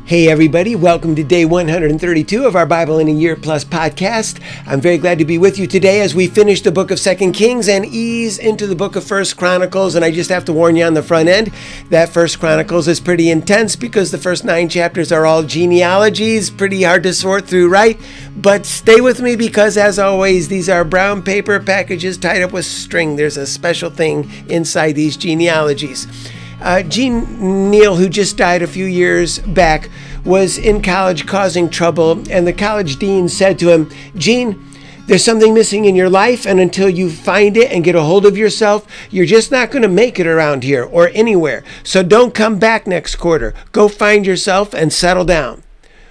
Hey everybody, welcome to day 132 of our Bible in a Year Plus podcast. I'm very glad to be with you today as we finish the book of 2 Kings and ease into the book of 1 Chronicles. And I just have to warn you on the front end that 1 Chronicles is pretty intense because the first 9 chapters are all genealogies, pretty hard to sort through, right? But stay with me because, as always, these are brown paper packages tied up with string. There's a special thing inside these genealogies. Gene Neal, who just died a few years back, was in college causing trouble, and the college dean said to him, "Gene, there's something missing in your life, and until you find it and get a hold of yourself, you're just not going to make it around here or anywhere. So don't come back next quarter. Go find yourself and settle down."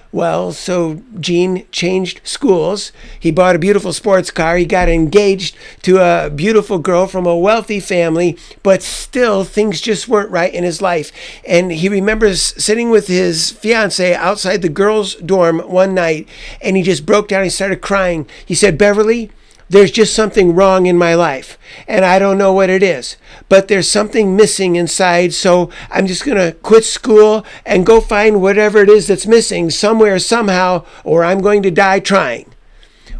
Well, so Gene changed schools. He bought a beautiful sports car. He got engaged to a beautiful girl from a wealthy family, but still things just weren't right in his life. And he remembers sitting with his fiance outside the girls' dorm one night, and he just broke down. He started crying. He said, "Beverly, there's just something wrong in my life, and I don't know what it is, but there's something missing inside, so I'm just going to quit school and go find whatever it is that's missing somewhere, somehow, or I'm going to die trying."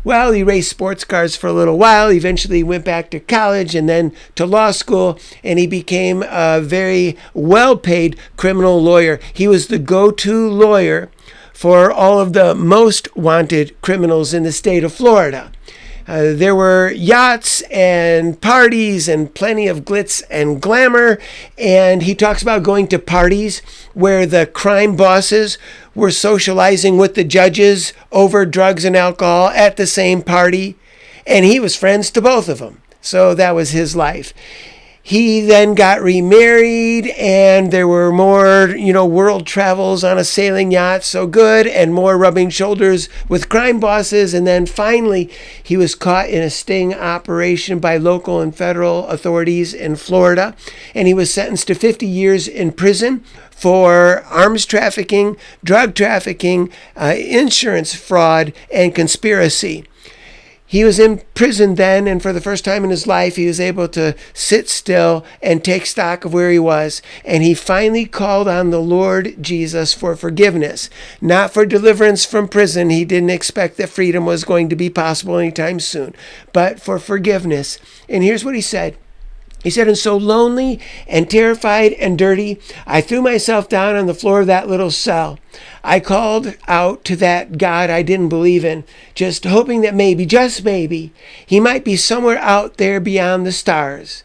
Well, he raced sports cars for a little while, eventually went back to college and then to law school, and he became a very well-paid criminal lawyer. He was the go-to lawyer for all of the most wanted criminals in the state of Florida. There were yachts and parties and plenty of glitz and glamour. And he talks about going to parties where the crime bosses were socializing with the judges over drugs and alcohol at the same party. And he was friends to both of them. So that was his life. He then got remarried, and there were more, world travels on a sailing yacht, so good, and more rubbing shoulders with crime bosses. And then finally, he was caught in a sting operation by local and federal authorities in Florida, and he was sentenced to 50 years in prison for arms trafficking, drug trafficking, insurance fraud, and conspiracy. He was in prison then, and for the first time in his life, he was able to sit still and take stock of where he was. And he finally called on the Lord Jesus for forgiveness, not for deliverance from prison. He didn't expect that freedom was going to be possible anytime soon, but for forgiveness. And here's what he said. He said, "And so lonely and terrified and dirty, I threw myself down on the floor of that little cell. I called out to that God I didn't believe in, just hoping that maybe, just maybe, he might be somewhere out there beyond the stars.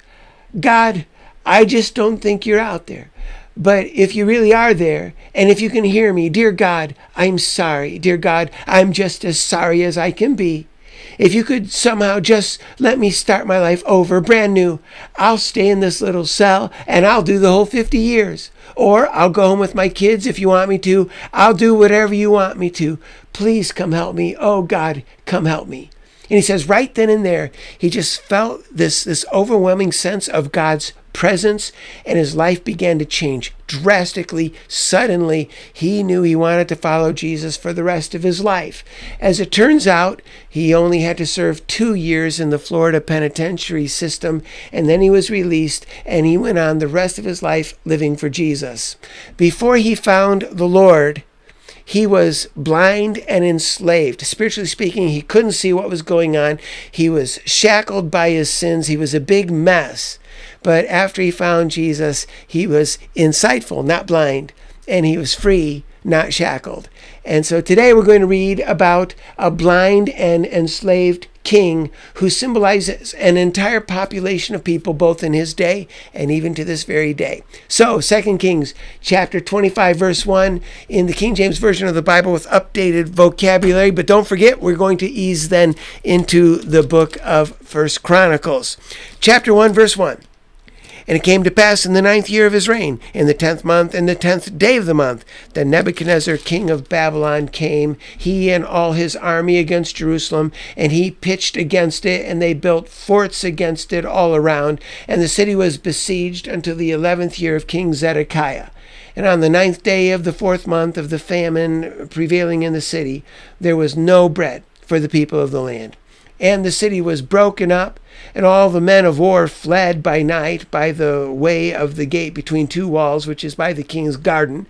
God, I just don't think you're out there. But if you really are there, and if you can hear me, dear God, I'm sorry. Dear God, I'm just as sorry as I can be. If you could somehow just let me start my life over, brand new, I'll stay in this little cell and I'll do the whole 50 years. Or I'll go home with my kids if you want me to. I'll do whatever you want me to. Please come help me. Oh God, come help me." And he says right then and there, he just felt this overwhelming sense of God's presence, and his life began to change drastically. Suddenly, he knew he wanted to follow Jesus for the rest of his life. As it turns out, he only had to serve 2 years in the Florida penitentiary system, and then he was released, and he went on the rest of his life living for Jesus. Before he found the Lord, he was blind and enslaved. Spiritually speaking, he couldn't see what was going on. He was shackled by his sins. He was a big mess. But after he found Jesus, he was insightful, not blind, and he was free, not shackled. And so today we're going to read about a blind and enslaved king who symbolizes an entire population of people, both in his day and even to this very day. So 2 Kings chapter 25, verse 1 in the King James Version of the Bible with updated vocabulary. But don't forget, we're going to ease then into the book of 1 Chronicles. Chapter 1, verse 1. "And it came to pass in the 9th year of his reign, in the 10th month, in the 10th day of the month, that Nebuchadnezzar king of Babylon came, he and all his army against Jerusalem, and he pitched against it, and they built forts against it all around. And the city was besieged until the 11th year of King Zedekiah. And on the 9th day of the 4th month of the famine prevailing in the city, there was no bread for the people of the land. And the city was broken up, and all the men of war fled by night by the way of the gate between 2 walls, which is by the king's garden.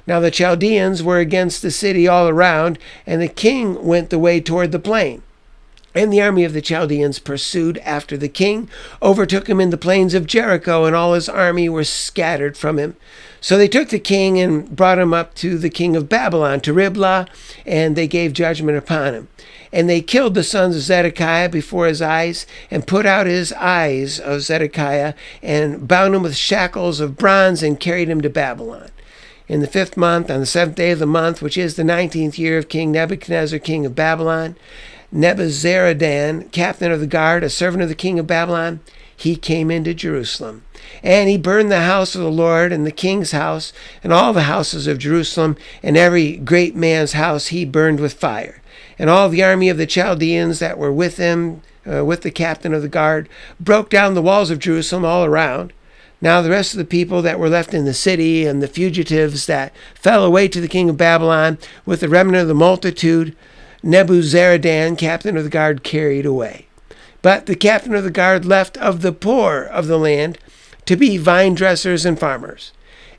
Now the Chaldeans were against the city all around, and the king went the way toward the plain. And the army of the Chaldeans pursued after the king, overtook him in the plains of Jericho, and all his army were scattered from him. So they took the king and brought him up to the king of Babylon, to Riblah, and they gave judgment upon him. And they killed the sons of Zedekiah before his eyes, and put out his eyes of Zedekiah, and bound him with shackles of bronze, and carried him to Babylon. In the 5th month, on the 7th day of the month, which is the 19th year of King Nebuchadnezzar, king of Babylon, Nebuzaradan, captain of the guard, a servant of the king of Babylon, he came into Jerusalem. And he burned the house of the Lord, and the king's house, and all the houses of Jerusalem, and every great man's house he burned with fire. And all the army of the Chaldeans that were with him, with the captain of the guard, broke down the walls of Jerusalem all around. Now the rest of the people that were left in the city, and the fugitives that fell away to the king of Babylon, with the remnant of the multitude, Nebuzaradan, captain of the guard, carried away. But the captain of the guard left of the poor of the land to be vine dressers and farmers.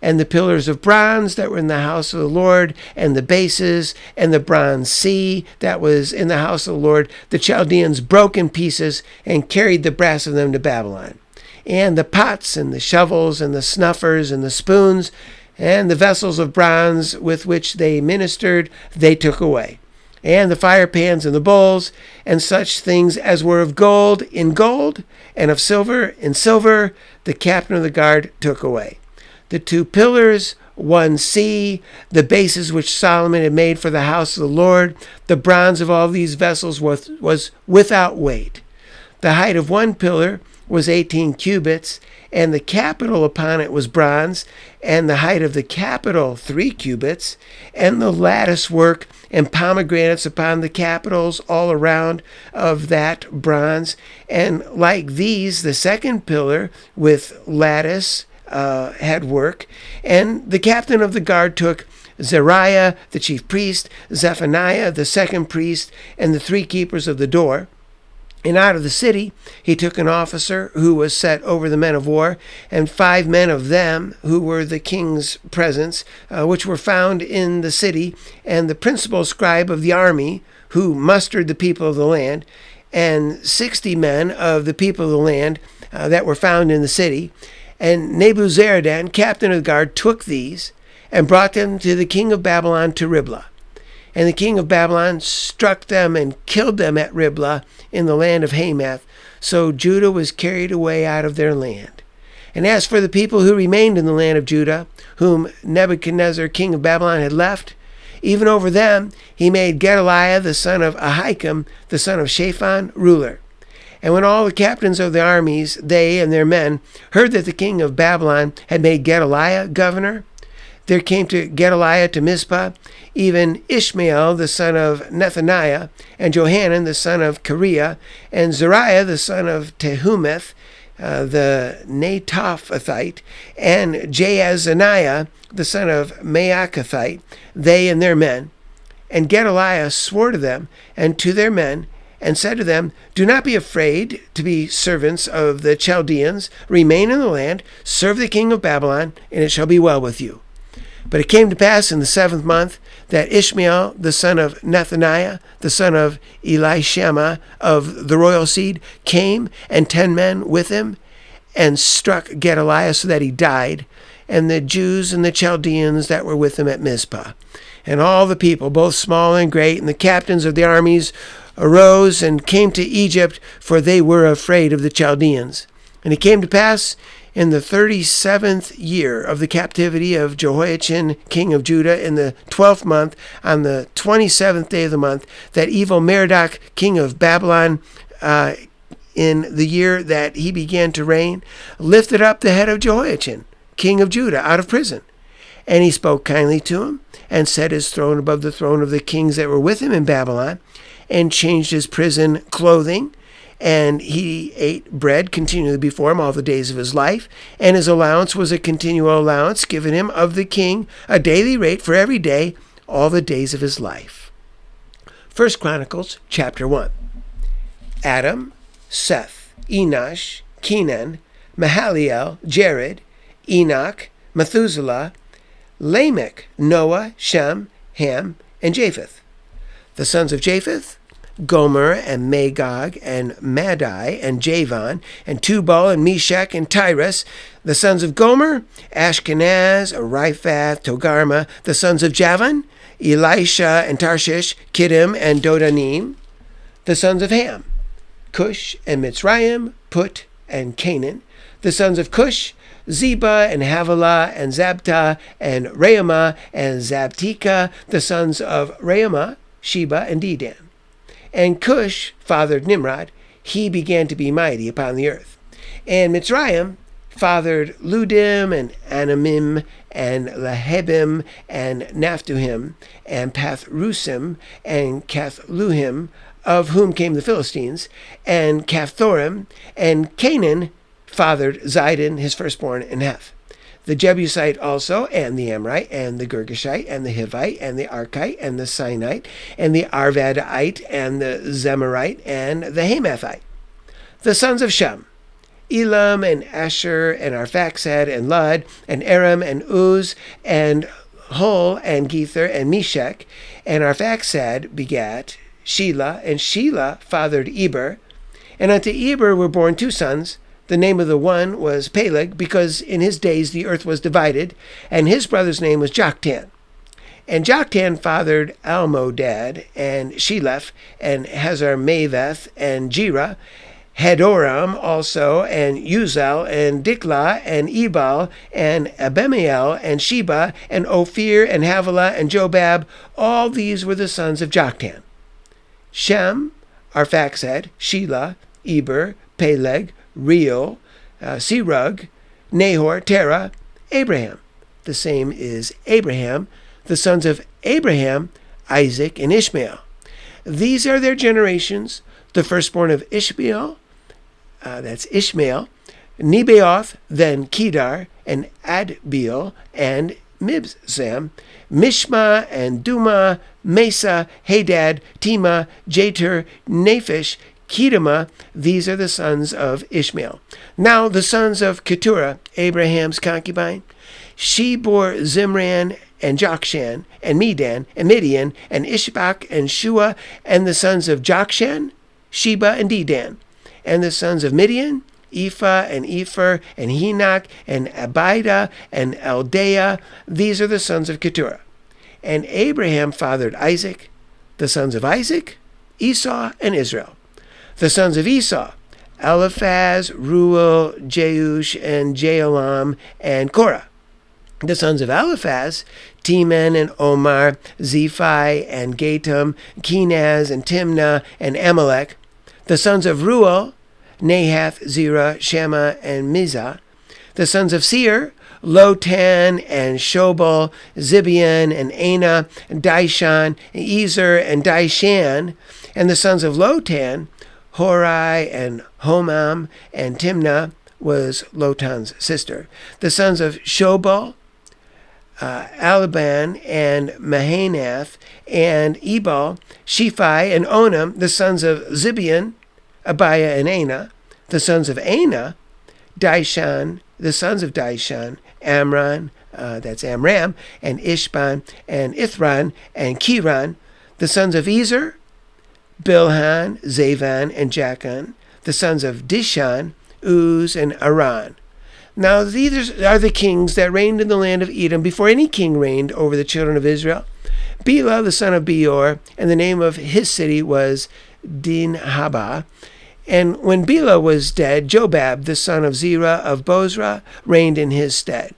And the pillars of bronze that were in the house of the Lord, and the bases, and the bronze sea that was in the house of the Lord, the Chaldeans broke in pieces and carried the brass of them to Babylon. And the pots and the shovels and the snuffers and the spoons and the vessels of bronze with which they ministered, they took away. And the fire pans and the bowls, and such things as were of gold in gold, and of silver in silver, the captain of the guard took away. The 2 pillars, 1 sea, the bases which Solomon had made for the house of the Lord, the bronze of all these vessels was without weight. The height of 1 pillar was 18 cubits, and the capital upon it was bronze, and the height of the capital 3 cubits, and the lattice work and pomegranates upon the capitals all around of that bronze. And like these, the 2nd pillar with lattice had work. And the captain of the guard took Zariah, the chief priest, Zephaniah, the 2nd priest, and the 3 keepers of the door. And out of the city he took an officer who was set over the men of war, and 5 men of them who were the king's presents, which were found in the city, and the principal scribe of the army, who mustered the people of the land, and 60 men of the people of the land that were found in the city. And Nebuzaradan, captain of the guard, took these and brought them to the king of Babylon to Riblah. And the king of Babylon struck them and killed them at Riblah in the land of Hamath. So Judah was carried away out of their land. And as for the people who remained in the land of Judah, whom Nebuchadnezzar, king of Babylon, had left, even over them he made Gedaliah, the son of Ahikam, the son of Shaphan, ruler. And when all the captains of the armies, they and their men, heard that the king of Babylon had made Gedaliah governor, there came to Gedaliah to Mizpah even Ishmael the son of Nethaniah, and Johanan the son of Kareah, and Zariah the son of Tehumeth, the Netophathite, and Jaazaniah the son of Maacathite, they and their men. And Gedaliah swore to them and to their men, and said to them, Do not be afraid to be servants of the Chaldeans. Remain in the land, serve the king of Babylon, and it shall be well with you. But it came to pass in the 7th month that Ishmael, the son of Nethaniah, the son of Elishama of the royal seed, came, and 10 men with him, and struck Gedaliah so that he died, and the Jews and the Chaldeans that were with him at Mizpah. And all the people, both small and great, and the captains of the armies, arose and came to Egypt, for they were afraid of the Chaldeans. And it came to pass in the 37th year of the captivity of Jehoiachin, king of Judah, in the 12th month, on the 27th day of the month, that evil Merodach, king of Babylon, in the year that he began to reign, lifted up the head of Jehoiachin, king of Judah, out of prison. And he spoke kindly to him, and set his throne above the throne of the kings that were with him in Babylon, and changed his prison clothing. And he ate bread continually before him all the days of his life, and his allowance was a continual allowance given him of the king, a daily rate for every day, all the days of his life. 1 Chronicles chapter 1. Adam, Seth, Enosh, Kenan, Mahaliel, Jared, Enoch, Methuselah, Lamech, Noah, Shem, Ham, and Japheth. The sons of Japheth, Gomer and Magog and Madai and Javan and Tubal and Meshach and Tyrus. The sons of Gomer, Ashkenaz, Riphath, Togarmah. The sons of Javan, Elisha and Tarshish, Kittim and Dodanim. The sons of Ham, Cush and Mitzrayim, Put and Canaan. The sons of Cush, Zeba and Havilah and Zabta and Reumah and Zabtika. The sons of Reumah, Sheba and Dedan. And Cush fathered Nimrod. He began to be mighty upon the earth. And Mitzrayim fathered Ludim and Anamim and Lahebim and Naphtuhim and Pathrusim and Cathluhim, of whom came the Philistines, and Caphthorim. And Canaan fathered Zidon, his firstborn, and Heth. The Jebusite also, and the Amorite, and the Girgashite, and the Hivite, and the Archite, and the Sinite, and the Arvadite, and the Zemarite, and the Hamathite. The sons of Shem, Elam, and Asher, and Arphaxad, and Lud, and Aram, and Uz, and Hul, and Gether, and Meshach. And Arphaxad begat Shelah, and Shelah fathered Eber. And unto Eber were born two sons. The name of the one was Peleg, because in his days the earth was divided, and his brother's name was Joktan. And Joktan fathered Almodad, and Sheleph, and Hazar-Maveth, and Jerah, Hadoram also, and Uzal, and Diklah, and Ebal, and Abimael, and Sheba, and Ophir, and Havilah, and Jobab. All these were the sons of Joktan. Shem, Arphaxad, Shelah, Eber, Peleg, Reuel, Serug, Nahor, Terah, Abraham. The same is Abraham. The sons of Abraham, Isaac, and Ishmael. These are their generations. The firstborn of Ishmael, that's Ishmael, Nebaioth, then Kedar, and Adbeel, and Mibsam, Mishma, and Duma, Mesa, Hadad, Tema, Jeter, Naphish, Kedema. These are the sons of Ishmael. Now the sons of Keturah, Abraham's concubine. She bore Zimran and Jokshan and Medan and Midian and Ishbak and Shua. And the sons of Jokshan, Sheba and Dedan. And the sons of Midian, Ephah and Epher and Henoch and Abida and Eldaah. These are the sons of Keturah. And Abraham fathered Isaac. The sons of Isaac, Esau and Israel. The sons of Esau, Eliphaz, Reuel, Jeush, and Jaalam, and Korah. The sons of Eliphaz, Teman, and Omar, Zephi, and Gatam, Kenaz, and Timnah, and Amalek. The sons of Reuel, Nahath, Zerah, Shammah, and Mizah. The sons of Seir, Lotan, and Shobal, Zibeon, and Anah, and Dishan, and Ezer, and Dishan. And the sons of Lotan, Horai, and Homam, and Timnah was Lotan's sister. The sons of Shobal, Alaban, and Mahanath, and Ebal, Shephi, and Onam. The sons of Zibeon, Abiah, and Anah. The sons of Anah, Dishan. The sons of Dishan, Amram, that's Amram, and Ishban, and Ithran, and Kiran. The sons of Ezer, Bilhan, Zavan, and Jachan. The sons of Dishan, Uz, and Aran. Now these are the kings that reigned in the land of Edom before any king reigned over the children of Israel. Bela, the son of Beor, and the name of his city was Dinhabah. And when Bela was dead, Jobab, the son of Zerah of Bozrah, reigned in his stead.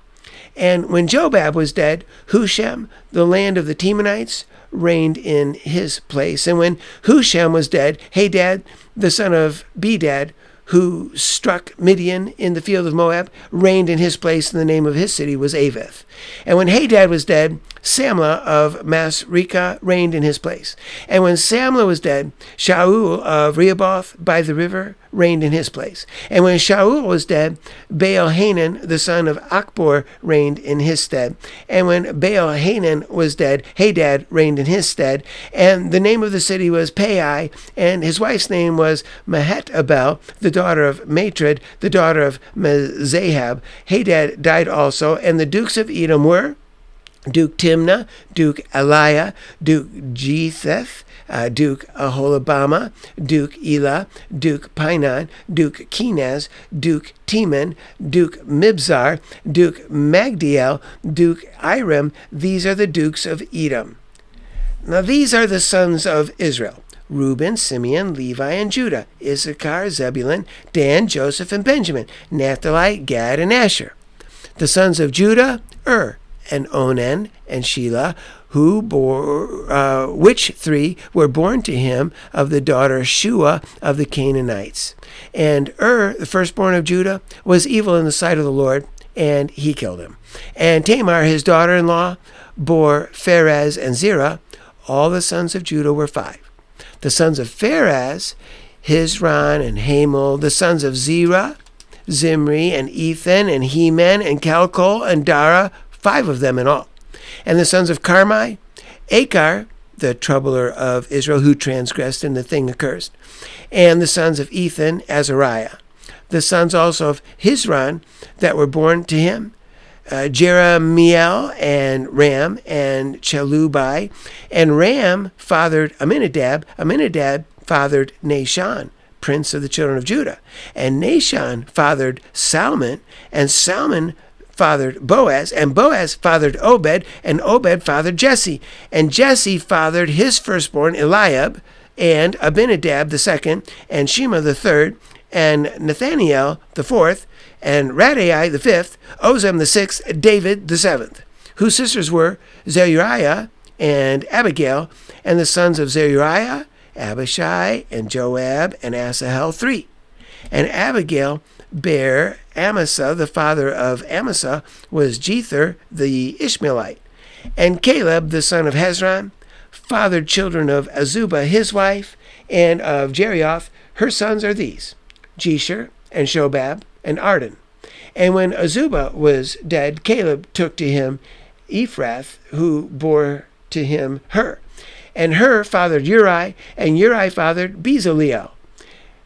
And when Jobab was dead, Husham, the land of the Temanites, reigned in his place. And when Husham was dead, Hadad, the son of Bedad, who struck Midian in the field of Moab, reigned in his place, and the name of his city was Avith. And when Hadad was dead, Samlah of Masrekah reigned in his place. And when Samlah was dead, Shaul of Rehoboth by the river reigned in his place. And when Shaul was dead, Baal-Hanan, the son of Achbor, reigned in his stead. And when Baal-Hanan was dead, Hadad reigned in his stead. And the name of the city was Pai, and his wife's name was Mehetabel, the daughter of Matred, the daughter of Mezahab. Hadad died also, and the dukes of Edom were Duke Timnah, Duke Eliah, Duke Jetheth, Duke Aholabama, Duke Elah, Duke Pinon, Duke Kenaz, Duke Teman, Duke Mibzar, Duke Magdiel, Duke Iram. These are the dukes of Edom. Now these are the sons of Israel: Reuben, Simeon, Levi, and Judah, Issachar, Zebulun, Dan, Joseph, and Benjamin, Naphtali, Gad, and Asher. The sons of Judah: and Onan and Shelah, which three were born to him of the daughter Shua of the Canaanites. And the firstborn of Judah, was evil in the sight of the Lord, and he killed him. And Tamar, his daughter-in-law, bore Pharez and Zerah. All the sons of Judah were 5. The sons of Pharez: Hezron and Hamul. The sons of Zerah: Zimri and Ethan and Heman and Calcol and Dara, 5 of them in all. And the sons of Carmi: Achar, the troubler of Israel, who transgressed in the thing accursed. And the sons of Ethan: Azariah. The sons also of Hezron that were born to him: Jeremiel and Ram and Chelubai. And Ram fathered Aminadab. Aminadab fathered Nahshon, prince of the children of Judah. And Nahshon fathered Salmon, and Salmon fathered Boaz, and Boaz fathered Obed, and Obed fathered Jesse. And Jesse fathered his firstborn Eliab, and Abinadab the second, and Shema the third, and Nathaniel the fourth, and Radai the fifth, Ozem the sixth, David the seventh, whose sisters were Zeruiah and Abigail. And the sons of Zeruiah: Abishai and Joab and Asahel, 3. And Abigail bare Amasa. The father of Amasa was Jether the Ishmaelite. And Caleb, the son of Hezron, fathered children of Azubah his wife, and of Jerioth. Her sons are these: Jesher and Shobab and Arden. And when Azubah was dead, Caleb took to him Ephrath, who bore to him Hur. And Hur fathered Uri, and Uri fathered Bezaleel.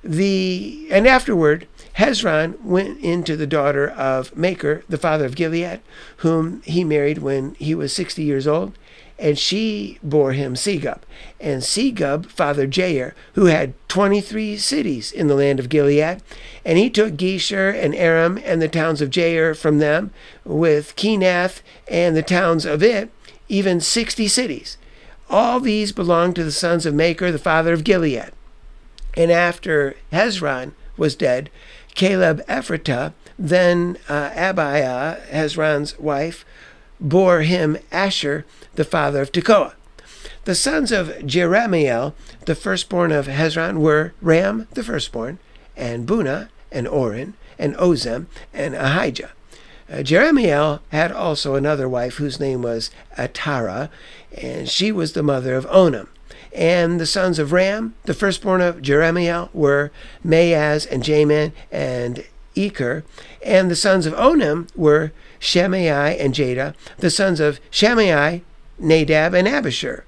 And afterward Hezron went into the daughter of Machir, the father of Gilead, whom he married when he was 60 years old, and she bore him Segub. And Segub fathered Jair, who had 23 cities in the land of Gilead. And he took Geshur and Aram and the towns of Jair from them, with Kenath and the towns of it, even 60 cities. All these belonged to the sons of Machir, the father of Gilead. And after Hezron was dead, Caleb Ephratah, then Abiah, Hezron's wife, bore him Asher, the father of Tekoa. The sons of Jeremiel, the firstborn of Hezron, were Ram, the firstborn, and Bunah, and Oren, and Ozem, and Ahijah. Jeremiel had also another wife whose name was Atara, and she was the mother of Onam. And the sons of Ram, the firstborn of Jeremiel, were Maaz and Jamin and Eker. And the sons of Onam were Shemai and Jada. The sons of Shemai: Nadab and Abishur.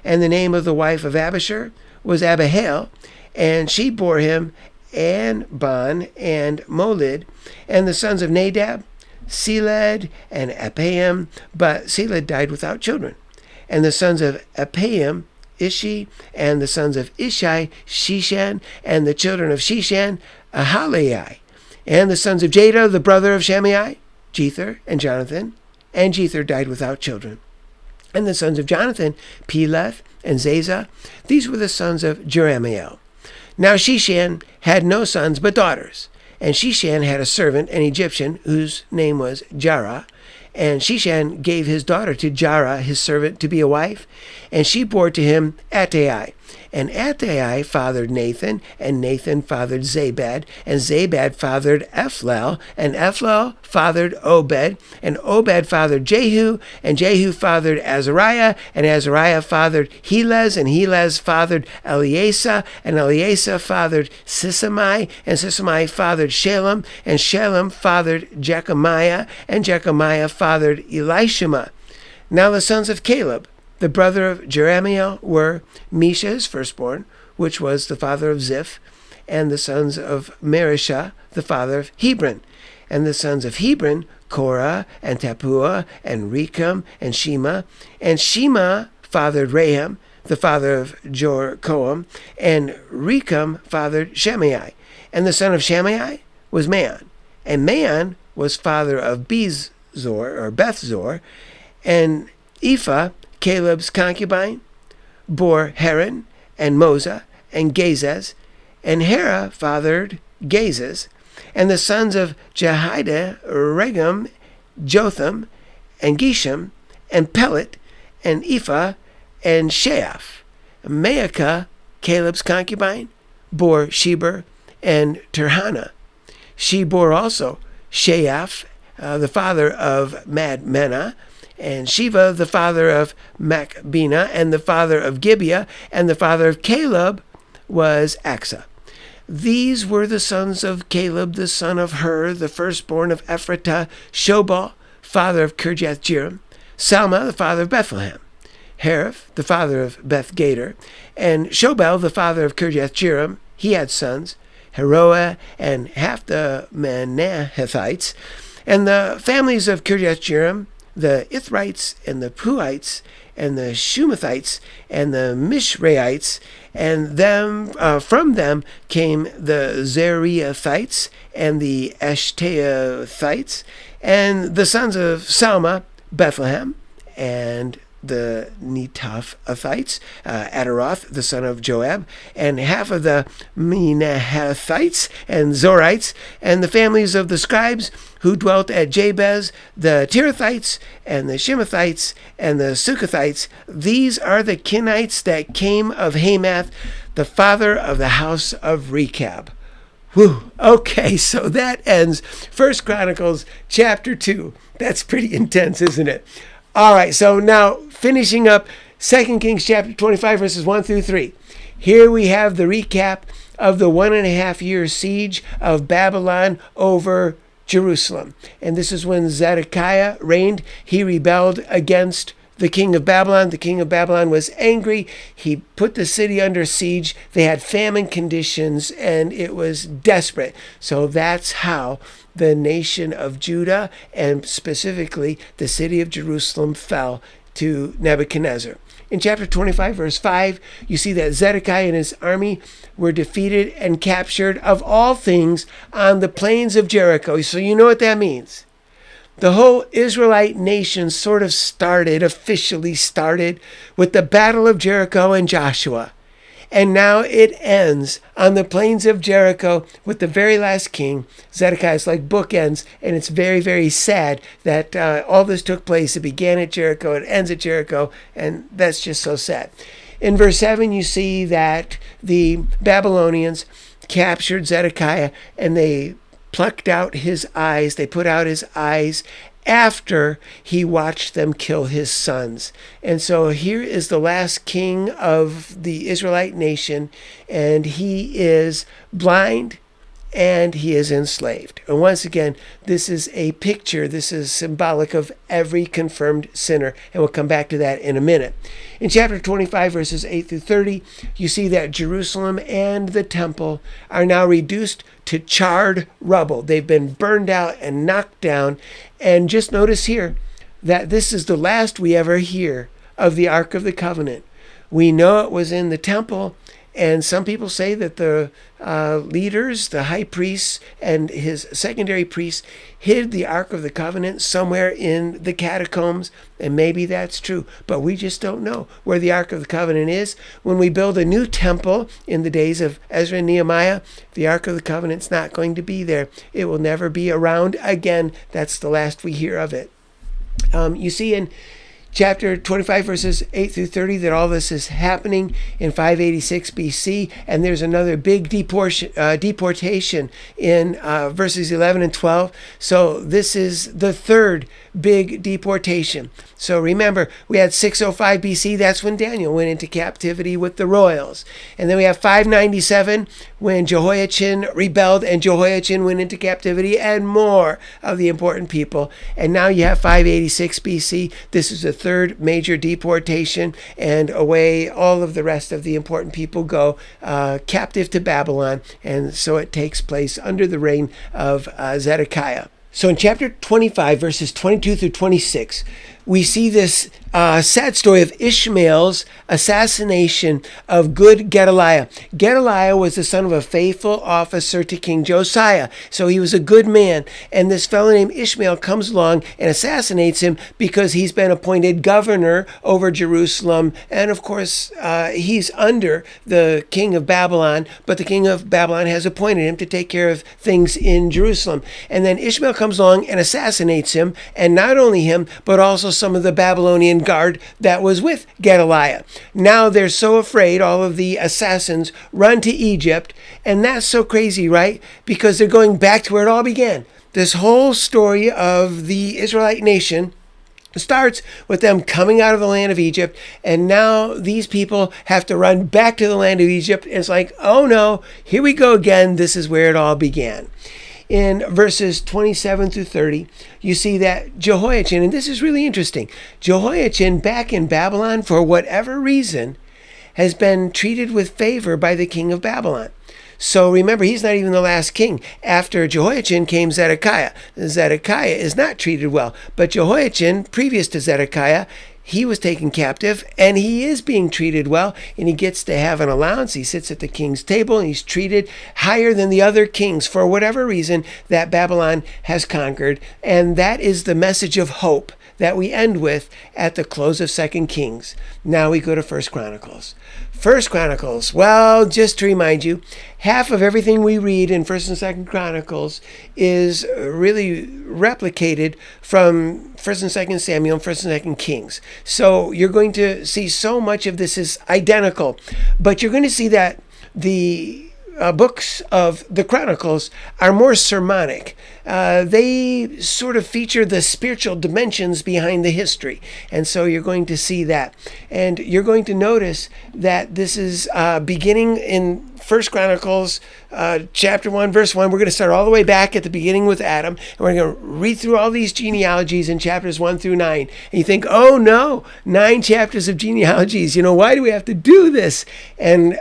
And the name of the wife of Abishur was Abihail, and she bore him Anban and Molid. And the sons of Nadab: Seled and Apaim, but Seled died without children. And the sons of Apaim: Ishi. And the sons of Ishai: Shishan. And the children of Shishan: Ahalai. And the sons of Jada, the brother of Shemai: Jether and Jonathan. And Jether died without children. And the sons of Jonathan: Peleth and Zazah. These were the sons of Jeremiel. Now Shishan had no sons but daughters. And Shishan had a servant, an Egyptian, whose name was Jarah. And Shishan gave his daughter to Jarah, his servant, to be a wife. And she bore to him Attai. And Attai fathered Nathan, and Nathan fathered Zabad, and Zabad fathered Ephlal, and Ephlal fathered Obed, and Obed fathered Jehu, and Jehu fathered Azariah, and Azariah fathered Helez, and Helez fathered Eleasa, and Eleasa fathered Sisamai, and Sisamai fathered Shalem, and Shalem fathered Jechamiah, and Jechamiah fathered Elishama. Now the sons of Caleb, the brother of Jeremiel, were Misha, his firstborn, which was the father of Ziph, and the sons of Marishah, the father of Hebron. And the sons of Hebron Korah, and Tappuah, and Recham, and Shema. And Shema fathered Raham, the father of Jorkoam, and Recham fathered Shimei. And the son of Shimei was Man. And Man was father of Bethzor, and Ephah, Caleb's concubine, bore Haran, and Moza, and Gazez, and Hera fathered Gazez. And the sons of Jehidah, Regem, Jotham, and Geshem, and Pelet, and Ephah, and Sheaph. Maacah, Caleb's concubine, bore Sheber and Tirhana. She bore also Sheaph, the father of Madmenah, and Sheva, the father of Machbenah, and the father of Gibeah, and the father of Caleb was Achsah. These were the sons of Caleb, the son of Hur, the firstborn of Ephratah, Shobal, father of Kirjath-jearim, Salma, the father of Bethlehem, Hariph, the father of Beth-gader, and Shobal, the father of Kirjath-jearim. He had sons, Heroah, and half the Manahethites. And the families of Kirjath-jearim, the Ithrites, and the Puhites, and the Shumathites, and the Mishraites, and from them came the Zerahites, and the Eshteathites, and the sons of Salma, Bethlehem, and the Netophathites, Adaroth, the son of Joab, and half of the Menahathites and Zorites, and the families of the scribes who dwelt at Jabez, the Tirathites, and the Shemathites, and the Sukathites. These are the Kenites that came of Hamath, the father of the house of Rechab. Whew. Okay, so that ends 1 Chronicles chapter 2. That's pretty intense, isn't it? All right, so now finishing up 2 Kings chapter 25, verses 1 through 3. Here we have the recap of the 1.5-year siege of Babylon over Jerusalem. And this is when Zedekiah reigned. He rebelled against the king of Babylon. The king of Babylon was angry. He put the city under siege. They had famine conditions, and it was desperate. So that's how the nation of Judah, and specifically the city of Jerusalem, fell to Nebuchadnezzar. In chapter 25, verse 5, you see that Zedekiah and his army were defeated and captured, of all things, on the plains of Jericho. So you know what that means. The whole Israelite nation sort of officially started, with the Battle of Jericho and Joshua. And now it ends on the plains of Jericho with the very last king. Zedekiah is like bookends, and it's very, very sad that all this took place. It began at Jericho, it ends at Jericho, and that's just so sad. In verse 7, you see that the Babylonians captured Zedekiah, and they plucked out his eyes. They put out his eyes after he watched them kill his sons. And so here is the last king of the Israelite nation, and he is blind and he is enslaved. And once again, this is a picture, this is symbolic of every confirmed sinner, and we'll come back to that in a minute. In chapter 25, verses 8 through 30, you see that Jerusalem and the temple are now reduced to charred rubble. They've been burned out and knocked down. And just notice here that this is the last we ever hear of the Ark of the Covenant. We know it was in the temple, and some people say that the leaders, the high priests and his secondary priests, hid the Ark of the Covenant somewhere in the catacombs, and maybe that's true, but we just don't know where the Ark of the Covenant is. When we build a new temple in the days of Ezra and Nehemiah, the Ark of the Covenant's not going to be there. It will never be around again. That's the last we hear of it. You see in chapter 25, verses 8 through 30, that all this is happening in 586 BC, and there's another big deportation in verses 11 and 12. So this is the third big deportation. So remember, we had 605 BC, that's when Daniel went into captivity with the royals. And then we have 597, when Jehoiachin rebelled and Jehoiachin went into captivity, and more of the important people. And now you have 586 BC. This is the third major deportation, and away all of the rest of the important people go captive to Babylon. And so it takes place under the reign of Zedekiah. So in chapter 25, verses 22 through 26, we see this sad story of Ishmael's assassination of good Gedaliah. Gedaliah was the son of a faithful officer to King Josiah, so he was a good man. And this fellow named Ishmael comes along and assassinates him because he's been appointed governor over Jerusalem. And of course, he's under the king of Babylon, but the king of Babylon has appointed him to take care of things in Jerusalem. And then Ishmael comes along and assassinates him, and not only him, but also some of the Babylonian guard that was with Gedaliah. Now they're so afraid, all of the assassins run to Egypt, and that's so crazy, right? Because they're going back to where it all began. This whole story of the Israelite nation starts with them coming out of the land of Egypt, and now these people have to run back to the land of Egypt. It's like, oh no, here we go again. This is where it all began. In verses 27 through 30, you see that Jehoiachin, and this is really interesting, Jehoiachin back in Babylon, for whatever reason, has been treated with favor by the king of Babylon. So remember, he's not even the last king. After Jehoiachin came Zedekiah. Zedekiah is not treated well, but Jehoiachin, previous to Zedekiah, he was taken captive, and he is being treated well, and he gets to have an allowance. He sits at the king's table, and he's treated higher than the other kings for whatever reason that Babylon has conquered. And that is the message of hope that we end with at the close of 2 Kings. Now we go to 1 Chronicles. 1 Chronicles, well, just to remind you, half of everything we read in 1 and 2 Chronicles is really replicated from 1 and 2 Samuel and 1 and 2 Kings. So you're going to see so much of this is identical, but you're going to see that the books of the Chronicles are more sermonic. They sort of feature the spiritual dimensions behind the history. And so you're going to see that. And you're going to notice that this is beginning in 1 Chronicles chapter 1, verse 1. We're going to start all the way back at the beginning with Adam. And we're going to read through all these genealogies in chapters 1 through 9. And you think, oh no, 9 chapters of genealogies. Why do we have to do this? And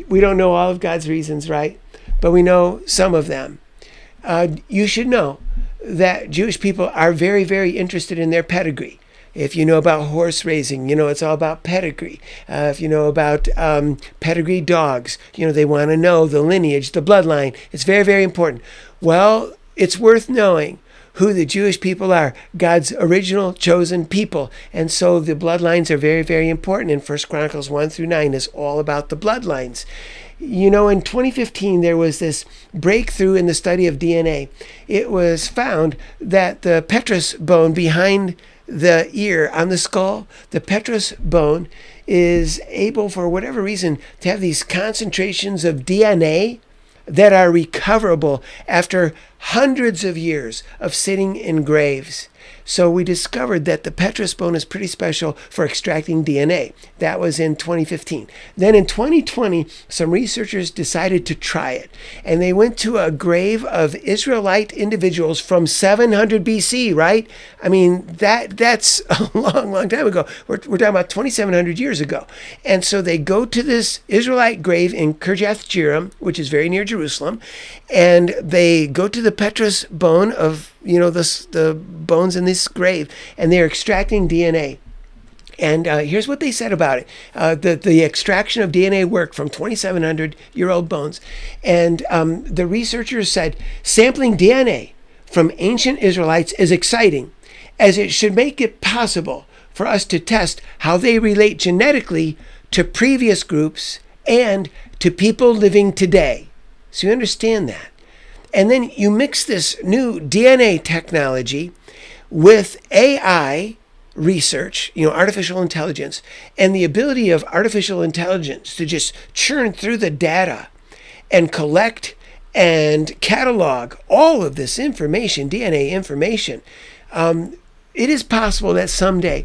we don't know all of God's reasons, right? But we know some of them. You should know that Jewish people are very, very interested in their pedigree. If you know about horse raising, it's all about pedigree. If you know about pedigree dogs, they want to know the lineage, the bloodline. It's very, very important. Well, it's worth knowing who the Jewish people are, God's original chosen people. And so the bloodlines are very, very important. And 1 Chronicles 1 through 9 is all about the bloodlines. In 2015, there was this breakthrough in the study of DNA. It was found that the petrous bone behind the ear on the skull, the petrous bone, is able, for whatever reason, to have these concentrations of DNA that are recoverable after hundreds of years of sitting in graves. So we discovered that the petrous bone is pretty special for extracting DNA. That was in 2015. Then in 2020, some researchers decided to try it. And they went to a grave of Israelite individuals from 700 BC, right? I mean, that's a long, long time ago. We're talking about 2,700 years ago. And so they go to this Israelite grave in Kirjath Jearim, which is very near Jerusalem, and they go to the petrous bone of the bones in this grave, and they're extracting DNA. And here's what they said about it. The extraction of DNA worked from 2,700-year-old bones. And the researchers said, sampling DNA from ancient Israelites is exciting, as it should make it possible for us to test how they relate genetically to previous groups and to people living today. So you understand that. And then you mix this new DNA technology with AI research, artificial intelligence, and the ability of artificial intelligence to just churn through the data and collect and catalog all of this information, DNA information. It is possible that someday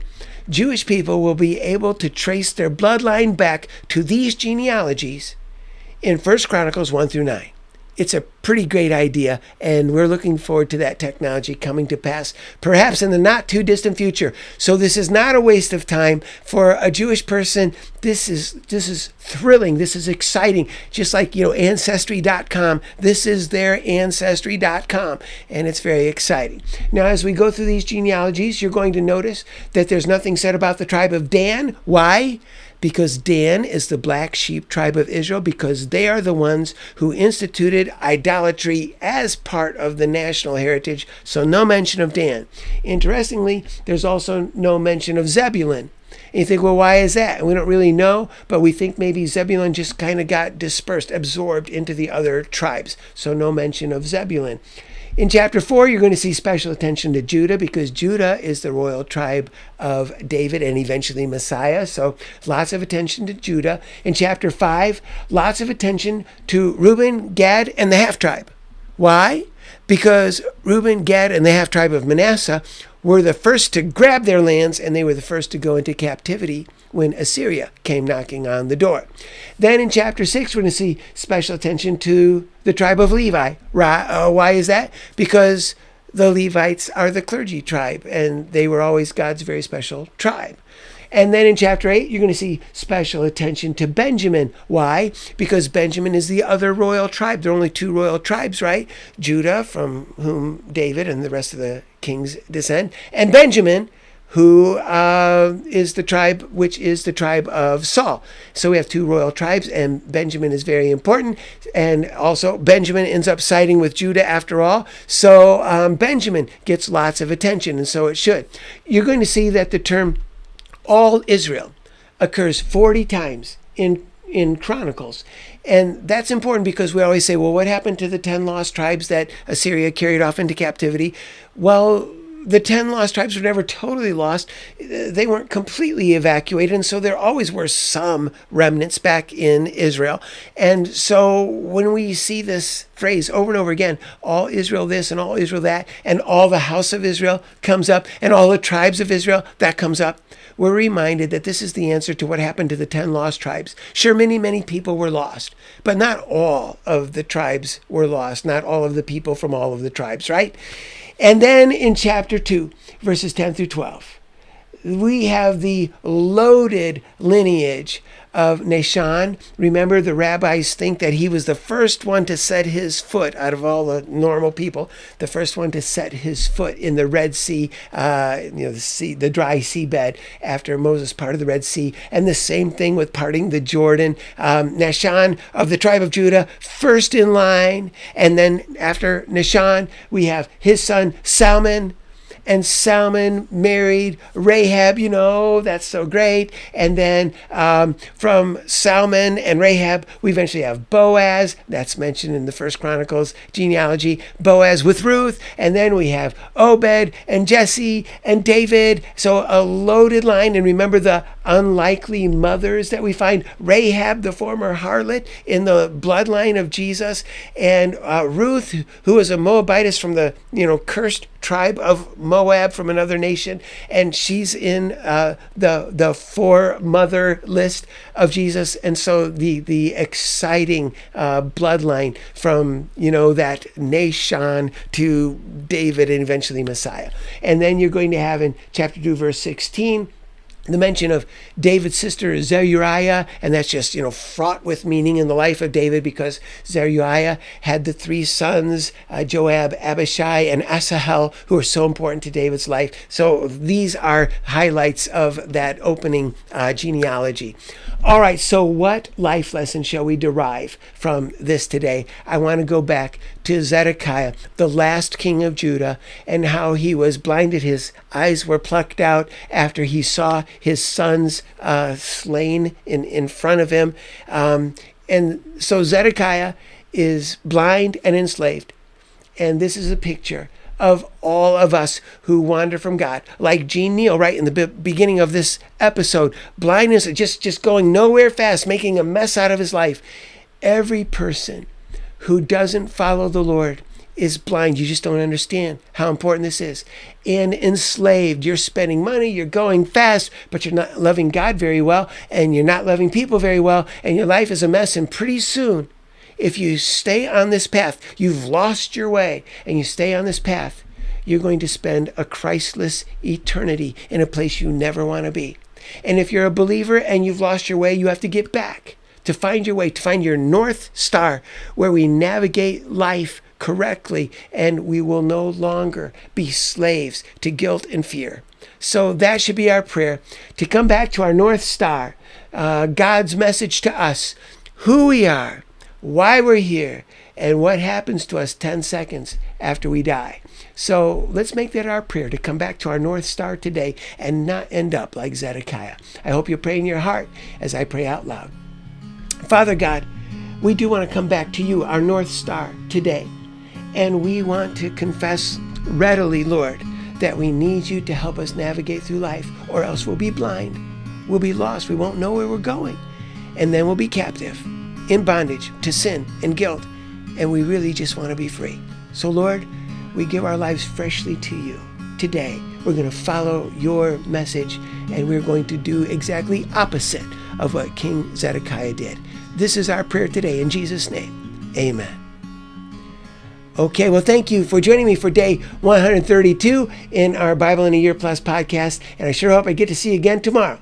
Jewish people will be able to trace their bloodline back to these genealogies in 1 Chronicles 1 through 9. it's a pretty great idea, and we're looking forward to that technology coming to pass, perhaps in the not too distant future. So this is not a waste of time for a Jewish person. This is thrilling. This is exciting. Just like, Ancestry.com. This is their Ancestry.com, and it's very exciting. Now, as we go through these genealogies, you're going to notice that there's nothing said about the tribe of Dan. Why? Because Dan is the black sheep tribe of Israel, because they are the ones who instituted idolatry as part of the national heritage. So no mention of Dan. Interestingly, there's also no mention of Zebulun. And you think, well, why is that? And we don't really know, but we think maybe Zebulun just kind of got dispersed, absorbed into the other tribes. So no mention of Zebulun. In chapter 4, you're going to see special attention to Judah, because Judah is the royal tribe of David and eventually Messiah. So lots of attention to Judah. In chapter 5, lots of attention to Reuben, Gad, and the half-tribe. Why? Because Reuben, Gad, and the half-tribe of Manasseh were the first to grab their lands, and they were the first to go into captivity when Assyria came knocking on the door. Then in chapter 6, we're going to see special attention to the tribe of Levi. Why is that? Because the Levites are the clergy tribe, and they were always God's very special tribe. And then in chapter 8, you're going to see special attention to Benjamin. Why? Because Benjamin is the other royal tribe. There are only two royal tribes, right? Judah, from whom David and the rest of the kings descend, and Benjamin, who is the tribe which is the tribe of Saul. So we have two royal tribes, and Benjamin is very important. And also Benjamin ends up siding with Judah after all. So Benjamin gets lots of attention, and so it should. You're going to see that the term all Israel occurs 40 times in Chronicles. And that's important because we always say, well, what happened to the 10 lost tribes that Assyria carried off into captivity? Well, the 10 lost tribes were never totally lost. They weren't completely evacuated, and so there always were some remnants back in Israel. And so when we see this phrase over and over again, all Israel this and all Israel that, and all the house of Israel comes up, and all the tribes of Israel, that comes up, we're reminded that this is the answer to what happened to the 10 lost tribes. Sure, many people were lost, but not all of the tribes were lost, not all of the people from all of the tribes, right? And then in chapter 2, verses 10 through 12, we have the loaded lineage of Nahshon. Remember, the rabbis think that he was the first one to set his foot, out of all the normal people, the first one to set his foot in the Red Sea, the dry seabed after Moses parted the Red Sea. And the same thing with parting the Jordan. Nahshon of the tribe of Judah, first in line. And then after Nahshon, we have his son Salmon. And Salmon married Rahab, that's so great. And then from Salmon and Rahab, we eventually have Boaz. That's mentioned in the First Chronicles genealogy. Boaz with Ruth. And then we have Obed and Jesse and David. So a loaded line. And remember the unlikely mothers that we find. Rahab, the former harlot, in the bloodline of Jesus. And Ruth, who is a Moabitess from the, cursed tribe of Moab from another nation, and she's in the foremother list of Jesus. And so the exciting bloodline from that Nahshon to David and eventually Messiah. And then you're going to have in chapter 2 verse 16 the mention of David's sister Zeruiah, and that's just, fraught with meaning in the life of David, because Zeruiah had the three sons, Joab, Abishai, and Asahel, who are so important to David's life. So these are highlights of that opening genealogy. All right, so what life lesson shall we derive from this today? I want to go back to Zedekiah, the last king of Judah, and how he was blinded. His eyes were plucked out after he saw his sons slain in front of him. And so Zedekiah is blind and enslaved. And this is a picture of all of us who wander from God. Like Gene Neal, right in the beginning of this episode, blindness, just going nowhere fast, making a mess out of his life. Every person who doesn't follow the Lord is blind. You just don't understand how important this is. And enslaved. You're spending money, you're going fast, but you're not loving God very well, and you're not loving people very well, and your life is a mess. And pretty soon, if you stay on this path, you've lost your way, and you stay on this path, you're going to spend a Christless eternity in a place you never want to be. And if you're a believer and you've lost your way, you have to get back to find your way, to find your North Star, where we navigate life correctly, and we will no longer be slaves to guilt and fear. So that should be our prayer, to come back to our North Star, God's message to us, who we are, why we're here, and what happens to us 10 seconds after we die. So let's make that our prayer, to come back to our North Star today and not end up like Zedekiah. I hope you pray in your heart as I pray out loud. Father God, we do want to come back to you, our North Star, today. And we want to confess readily, Lord, that we need you to help us navigate through life, or else we'll be blind. We'll be lost. We won't know where we're going. And then we'll be captive, in bondage to sin and guilt. And we really just want to be free. So, Lord, we give our lives freshly to you today. We're going to follow your message, and we're going to do exactly opposite of what King Zedekiah did. This is our prayer today in Jesus' name. Amen. Okay, well, thank you for joining me for day 132 in our Bible in a Year Plus podcast, and I sure hope I get to see you again tomorrow.